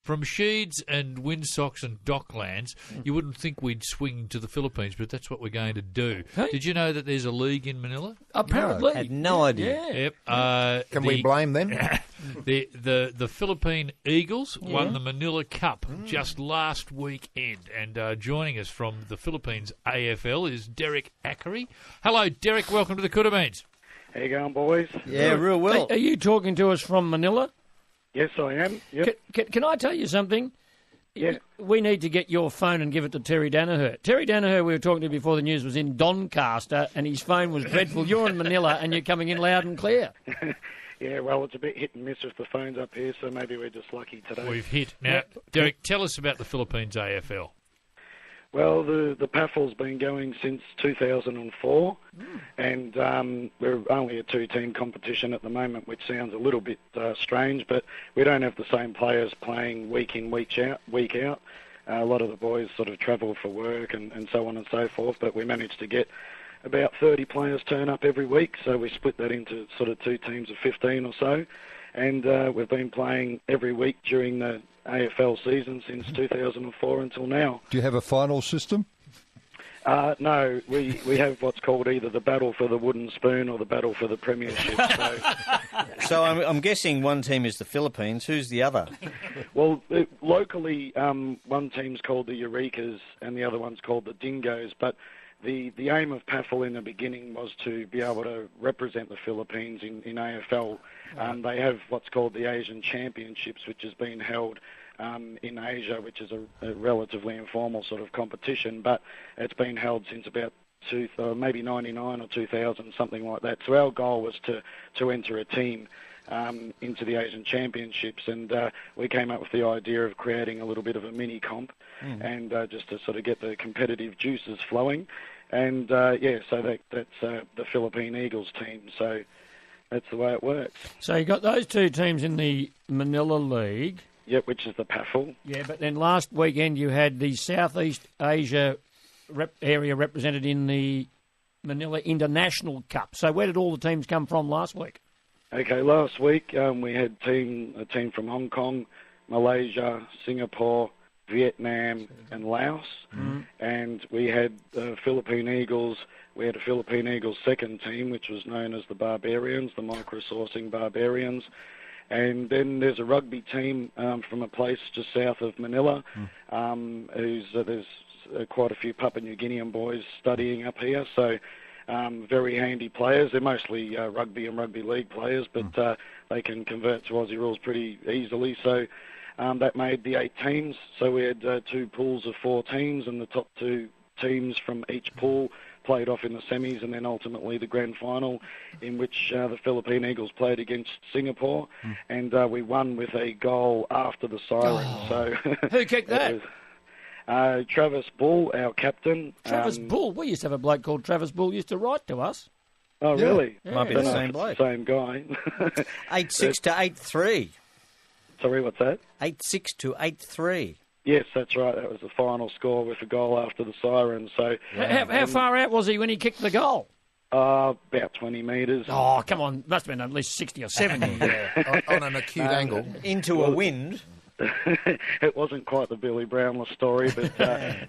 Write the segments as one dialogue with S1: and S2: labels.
S1: from Sheeds and Windsocks and Docklands, you wouldn't think we'd swing to the Philippines, but that's what we're going to do.
S2: Hey.
S1: Did you know that there's a league in Manila?
S2: Apparently.
S3: I had no idea.
S2: Yeah.
S1: Yep.
S4: Can we blame them?
S1: The Philippine Eagles won the Manila Cup just last weekend, and joining us from the Philippines AFL is Derek Ackary. Hello, Derek. Welcome to the Coodabeens.
S5: How you going, boys?
S3: Yeah, real well.
S2: Are you talking to us from Manila?
S5: Yes, I am. Yep.
S2: Can I tell you something?
S5: Yeah.
S2: We need to get your phone and give it to Terry Danaher. Terry Danaher, we were talking to before the news, was in Doncaster, and his phone was dreadful. You're in Manila, and you're coming in loud and clear.
S5: Yeah, well, it's a bit hit and miss with the phones up here, so maybe we're just lucky today.
S1: We've hit. Now, Derek, tell us about the Philippines AFL.
S5: Well, the PAFL's been going since 2004, and we're only a two-team competition at the moment, which sounds a little bit strange, but we don't have the same players playing week in, week out. A lot of the boys sort of travel for work and so on and so forth, but we managed to get about 30 players turn up every week, so we split that into sort of two teams of 15 or so, and we've been playing every week during the AFL season since 2004 until now.
S4: Do you have a final system?
S5: No, we have what's called either the battle for the wooden spoon or the battle for the premiership.
S3: So I'm guessing one team is the Philippines. Who's the other?
S5: Well, locally, one team's called the Eurekas and the other one's called the Dingoes, but the aim of PAFL in the beginning was to be able to represent the Philippines in AFL. They have what's called the Asian Championships, which has been held in Asia, which is a relatively informal sort of competition, but it's been held since about maybe 99 or 2000, something like that. So our goal was to enter a team into the Asian Championships, and we came up with the idea of creating a little bit of a mini comp, and just to sort of get the competitive juices flowing, and so that's the Philippine Eagles team. So that's the way it works.
S2: So you got those two teams in the Manila League.
S5: Yep, which is the PAFL.
S2: Yeah, but then last weekend you had the Southeast Asia area represented in the Manila International Cup. So where did all the teams come from last week?
S5: Okay, last week we had a team from Hong Kong, Malaysia, Singapore, Vietnam and Laos. And we had the Philippine Eagles. We had a Philippine Eagles second team, which was known as the Barbarians, the microsourcing Barbarians. And then there's a rugby team from a place just south of Manila, there's quite a few Papua New Guinean boys studying up here, so very handy players. They're mostly rugby and rugby league players, but they can convert to Aussie rules pretty easily, so that made the 8 teams. So we had 2 pools of 4 teams, and the top 2 teams from each pool played off in the semis, and then ultimately the grand final, in which the Philippine Eagles played against Singapore, and we won with a goal after the siren. So
S2: who kicked that?
S5: Travis Bull, our captain.
S2: Travis Bull? We used to have a bloke called Travis Bull used to write to us.
S5: Oh, really?
S2: Yeah.
S3: Might be the same bloke.
S5: Same guy.
S3: 8-6 to 8-3.
S5: Sorry, what's that?
S3: 8-6 to 8-3.
S5: Yes, that's right. That was the final score with a goal after the siren. So,
S2: How far out was he when he kicked the goal?
S5: About 20 metres.
S2: Oh, come on. Must have been at least 60 or 70.
S4: on an acute angle.
S3: Into a wind.
S5: It wasn't quite the Billy Brownless story, but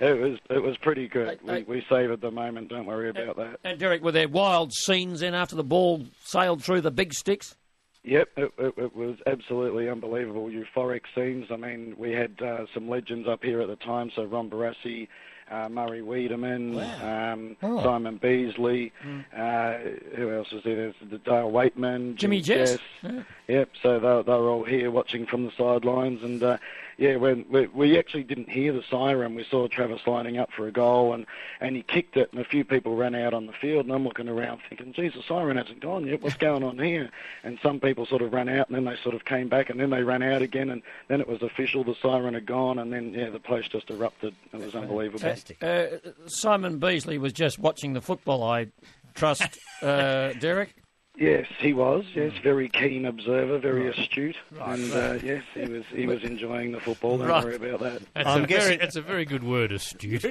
S5: it was pretty good. We savoured the moment. Don't worry about that.
S2: And Derek, were there wild scenes then after the ball sailed through the big sticks?
S5: Yep, it was absolutely unbelievable, euphoric scenes. I mean, we had some legends up here at the time, so Ron Barassi, Murray Wiedemann, Simon Beasley, who else was there? There's Dale Waitman,
S2: Jimmy Jess.
S5: Yep, so they were all here watching from the sidelines, and when we actually didn't hear the siren, we saw Travis lining up for a goal, and he kicked it, and a few people ran out on the field, and I'm looking around thinking, geez, the siren hasn't gone yet, what's going on here? And some people sort of ran out, and then they sort of came back, and then they ran out again, and then it was official, the siren had gone, and then, the place just erupted. It was unbelievable.
S3: Fantastic.
S2: Simon Beasley was just watching the football, I trust, Derek?
S5: Yes, he was. Yes, very keen observer, very astute, and yes, he was enjoying the football. Don't worry about that.
S1: That's a very good word, astute.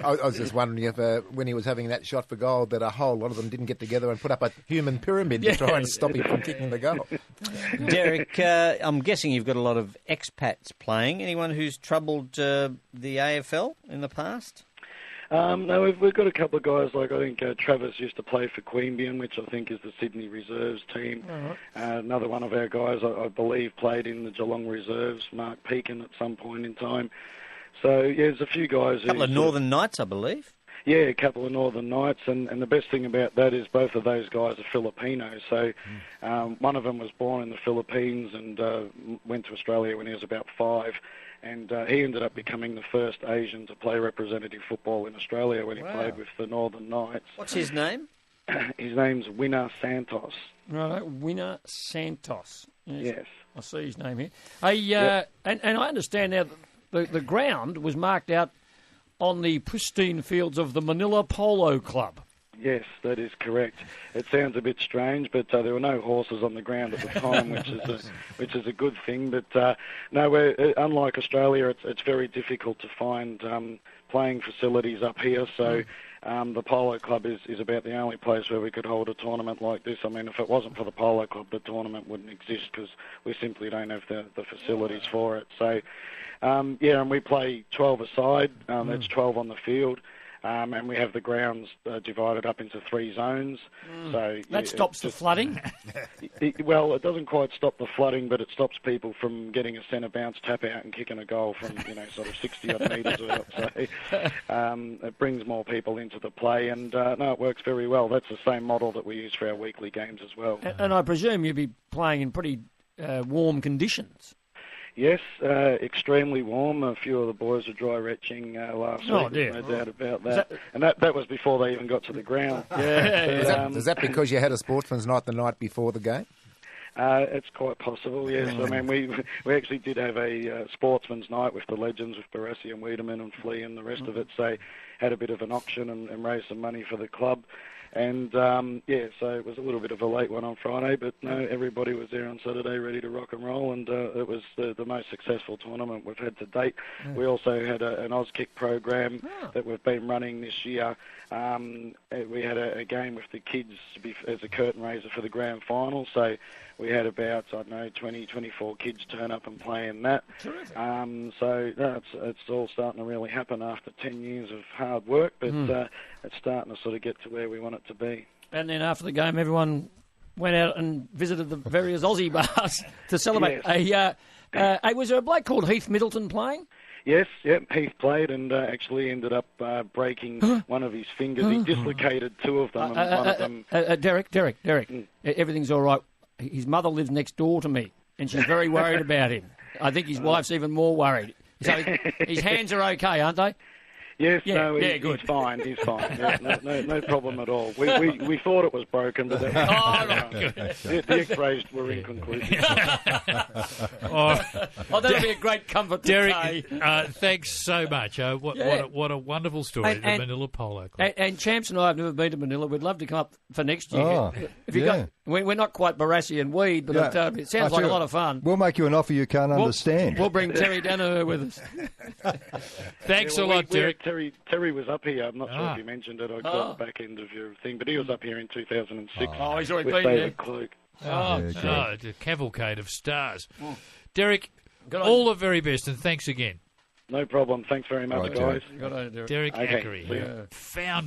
S4: I was just wondering if when he was having that shot for goal, that a whole lot of them didn't get together and put up a human pyramid to try and stop him from kicking the goal.
S3: Derek, I'm guessing you've got a lot of expats playing. Anyone who's troubled the AFL in the past?
S5: No, we've got a couple of guys, like I think Travis used to play for Queanbeyan, which I think is the Sydney Reserves team. Another one of our guys, I believe, played in the Geelong Reserves, Mark Pekin, at some point in time. So, yeah, there's a few guys.
S3: A couple of Northern Knights, I believe.
S5: Yeah, a couple of Northern Knights, and the best thing about that is both of those guys are Filipinos. So one of them was born in the Philippines and went to Australia when he was about 5. And he ended up becoming the first Asian to play representative football in Australia when he played with the Northern Knights.
S3: What's his name?
S5: His name's Winner Santos.
S2: Right, Winner Santos.
S5: Yes.
S2: I see his name here. And I understand now that the ground was marked out on the pristine fields of the Manila Polo Club.
S5: Yes, that is correct. It sounds a bit strange, but there were no horses on the ground at the time, which is a good thing. But no, unlike Australia, it's very difficult to find playing facilities up here. So the Polo Club is about the only place where we could hold a tournament like this. I mean, if it wasn't for the Polo Club, the tournament wouldn't exist because we simply don't have the facilities for it. So, and we play 12 aside. That's 12 on the field. And we have the grounds divided up into 3 zones. So
S2: that stops the flooding?
S5: Well, it doesn't quite stop the flooding, but it stops people from getting a centre bounce tap out and kicking a goal from, sort of 60-odd metres out. So it brings more people into the play, and no, it works very well. That's the same model that we use for our weekly games as well.
S2: And I presume you'll be playing in pretty warm conditions.
S5: Yes, extremely warm. A few of the boys were dry retching last week.
S2: Dear.
S5: No doubt about that. And that was before they even got to the ground.
S4: Is that because you had a sportsman's night the night before the game?
S5: It's quite possible, yes. I mean, we actually did have a sportsman's night with the legends, with Barassi and Wiedemann and Flea and the rest of it. So had a bit of an auction and raised some money for the club. And, so it was a little bit of a late one on Friday, but no, everybody was there on Saturday ready to rock and roll, and it was the most successful tournament we've had to date. We also had an Auskick program that we've been running this year. We had a game with the kids as a curtain raiser for the grand final, so we had about, 20, 24 kids turn up and play in that. So it's all starting to really happen after 10 years of hard work, but it's starting to sort of get to where we want it to be.
S2: And then after the game, everyone went out and visited the various Aussie bars to celebrate.
S5: Yes.
S2: Was there a bloke called Heath Middleton playing?
S5: Yes, Heath played and actually ended up breaking one of his fingers. He dislocated 2 of them. And one of them...
S2: Derek, everything's all right. His mother lives next door to me, and she's very worried about him. I think his wife's even more worried. So his hands are okay, aren't they?
S5: Yes,
S2: good.
S5: He's fine. He's fine. Yeah, no problem at all. We thought it was broken, but the X-rays were inconclusive.
S2: That'll be a great comfort to
S1: Derek, thanks so much. What a wonderful story, the Manila Polo Club.
S2: And Champs and I have never been to Manila. We'd love to come up for next year. We're not quite Barassi and Weed, but it sounds like a lot of fun.
S6: We'll make you an offer you can't understand.
S2: We'll bring Terry Danaher with us.
S1: Thanks a lot, Derek.
S5: Terry was up here. I'm not sure if you mentioned it. I got the back end of your thing, but he was up here in 2006.
S2: Oh, he's already
S5: with
S2: been
S5: David
S2: there.
S5: Kluge.
S1: It's a cavalcade of stars. Derek, all the very best, and thanks again.
S5: No problem. Thanks very much, guys.
S2: Good on you, Derek.
S1: Derek Ackary, found